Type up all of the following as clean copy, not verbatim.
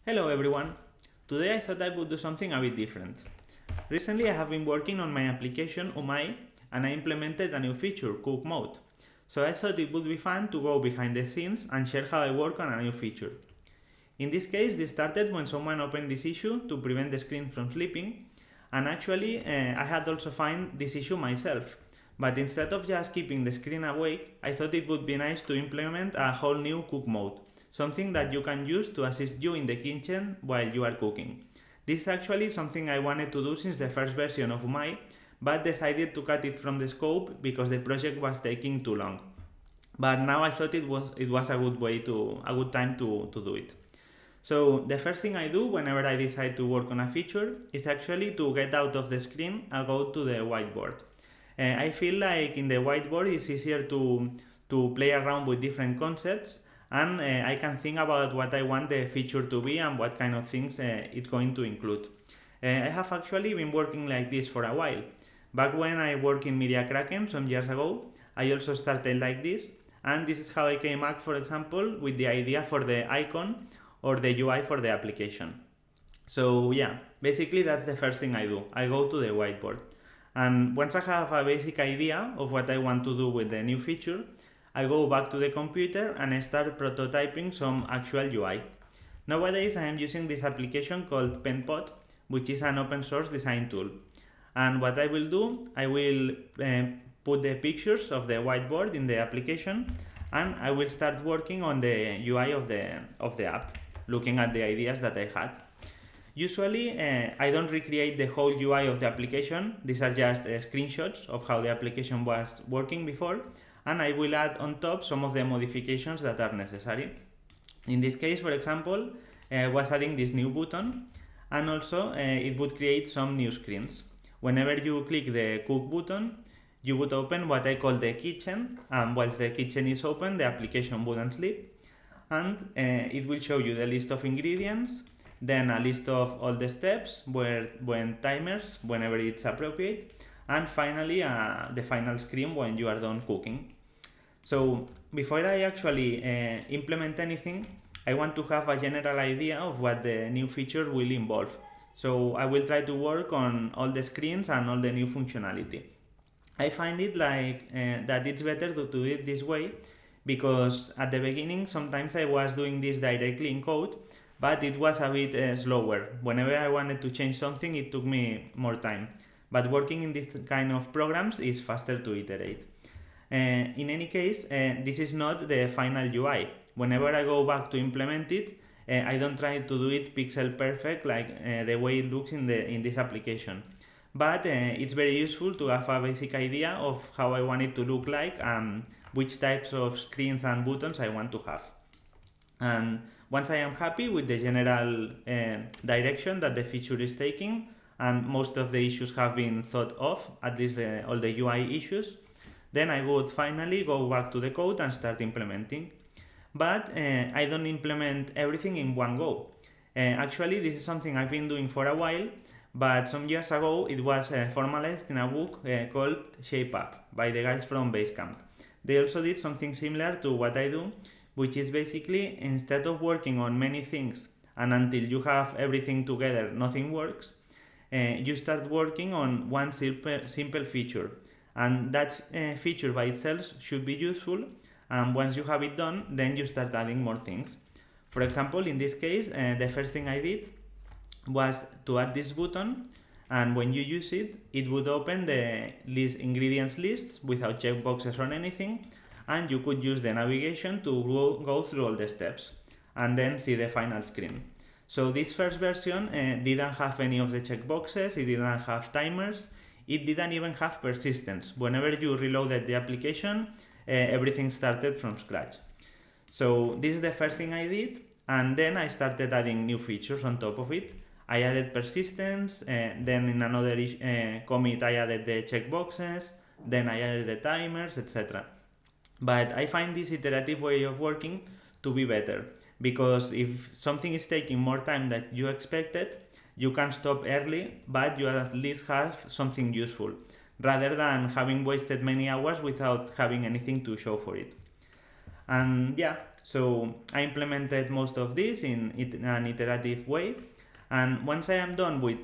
Hello everyone! Today I thought I would do something a bit different. Recently I have been working on my application Umai and I implemented a new feature, Cook Mode. So I thought it would be fun to go behind the scenes and share how I work on a new feature. In this case, this started when someone opened this issue to prevent the screen from sleeping, and actually I had also found this issue myself. But instead of just keeping the screen awake, I thought it would be nice to implement a whole new cook mode, something that you can use to assist you in the kitchen while you are cooking. This is actually something I wanted to do since the first version of Umai, but decided to cut it from the scope because the project was taking too long. But now I thought it was a good time to do it. So the first thing I do whenever I decide to work on a feature is actually to get out of the screen and go to the whiteboard. I feel like in the whiteboard it's easier to play around with different concepts, and I can think about what I want the feature to be and what kind of things it's going to include. I have actually been working like this for a while. Back when I worked in Media Kraken some years ago, I also started like this, and this is how I came up, for example, with the idea for the icon or the UI for the application. So yeah, basically that's the first thing I do. I go to the whiteboard. And once I have a basic idea of what I want to do with the new feature, I go back to the computer and I start prototyping some actual UI. Nowadays I am using this application called Penpot, which is an open source design tool. And what I will do, I will put the pictures of the whiteboard in the application, and I will start working on the UI of the app, looking at the ideas that I had. Usually, I don't recreate the whole UI of the application. These are just screenshots of how the application was working before, and I will add on top some of the modifications that are necessary. In this case, for example, I was adding this new button, and also it would create some new screens. Whenever you click the cook button, you would open what I call the kitchen, and once the kitchen is open, the application wouldn't sleep, and it will show you the list of ingredients, then a list of all the steps, when timers, whenever it's appropriate, and finally the final screen when you are done cooking. So before I actually implement anything, I want to have a general idea of what the new feature will involve. So I will try to work on all the screens and all the new functionality. I find it like that it's better to do it this way, because at the beginning sometimes I was doing this directly in code, but it was a bit slower. Whenever I wanted to change something, it took me more time. But working in this kind of programs is faster to iterate. In any case, this is not the final UI. Whenever I go back to implement it, I don't try to do it pixel perfect like the way it looks in this application. But it's very useful to have a basic idea of how I want it to look like and which types of screens and buttons I want to have. And once I am happy with the general direction that the feature is taking, and most of the issues have been thought of, at least all the UI issues, then I would finally go back to the code and start implementing. But I don't implement everything in one go. Actually, this is something I've been doing for a while, but some years ago it was formalized in a book called Shape Up by the guys from Basecamp. They also did something similar to what I do, which is basically instead of working on many things and until you have everything together nothing works, you start working on one simple feature, and that feature by itself should be useful, and once you have it done, then you start adding more things. For example, in this case, the first thing I did was to add this button, and when you use it, it would open the ingredients list without checkboxes or anything, and you could use the navigation to go through all the steps and then see the final screen. So this first version didn't have any of the checkboxes, it didn't have timers, it didn't even have persistence. Whenever you reloaded the application, everything started from scratch. So this is the first thing I did, and then I started adding new features on top of it. I added persistence, then in another commit I added the checkboxes, then I added the timers, etc. But I find this iterative way of working to be better, because if something is taking more time than you expected, you can stop early, but you at least have something useful, rather than having wasted many hours without having anything to show for it. And yeah, So I implemented most of this in an iterative way, and once I am done with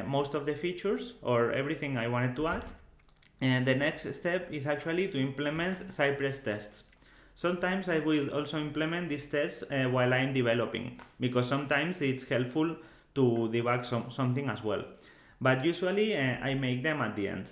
most of the features or everything I wanted to add, the next step is actually to implement Cypress tests. Sometimes I will also implement these tests while I'm developing, because sometimes it's helpful to debug something as well. But usually I make them at the end.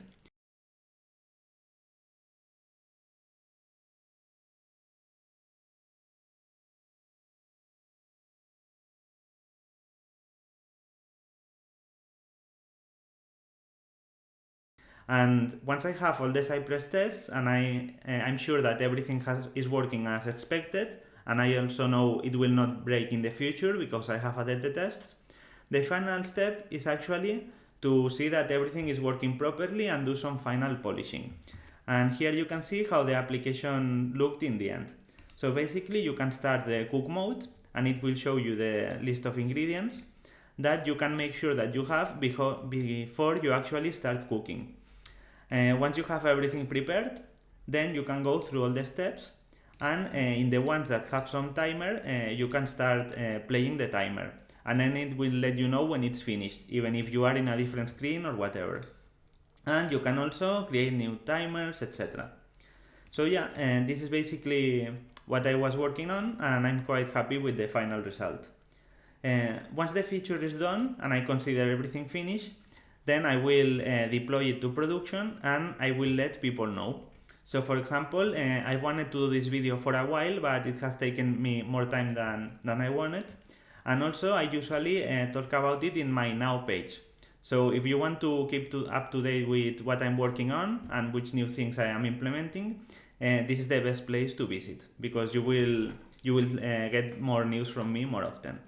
And once I have all the Cypress tests and I'm sure that everything is working as expected, and I also know it will not break in the future because I have added the tests, the final step is actually to see that everything is working properly and do some final polishing. And here you can see how the application looked in the end. So basically you can start the cook mode and it will show you the list of ingredients that you can make sure that you have before you actually start cooking. Once you have everything prepared, then you can go through all the steps, and in the ones that have some timer, you can start playing the timer, and then it will let you know when it's finished, even if you are in a different screen or whatever. And you can also create new timers, etc. So yeah, and this is basically what I was working on, and I'm quite happy with the final result. Once the feature is done and I consider everything finished, then I will deploy it to production and I will let people know. So for example, I wanted to do this video for a while, but it has taken me more time than I wanted. And also I usually talk about it in my Now page. So if you want to keep up to date with what I'm working on and which new things I am implementing, this is the best place to visit, because you will get more news from me more often.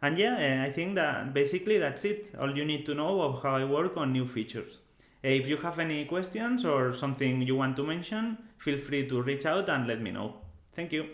And yeah, I think that basically that's it. All you need to know of how I work on new features. If you have any questions or something you want to mention, feel free to reach out and let me know. Thank you.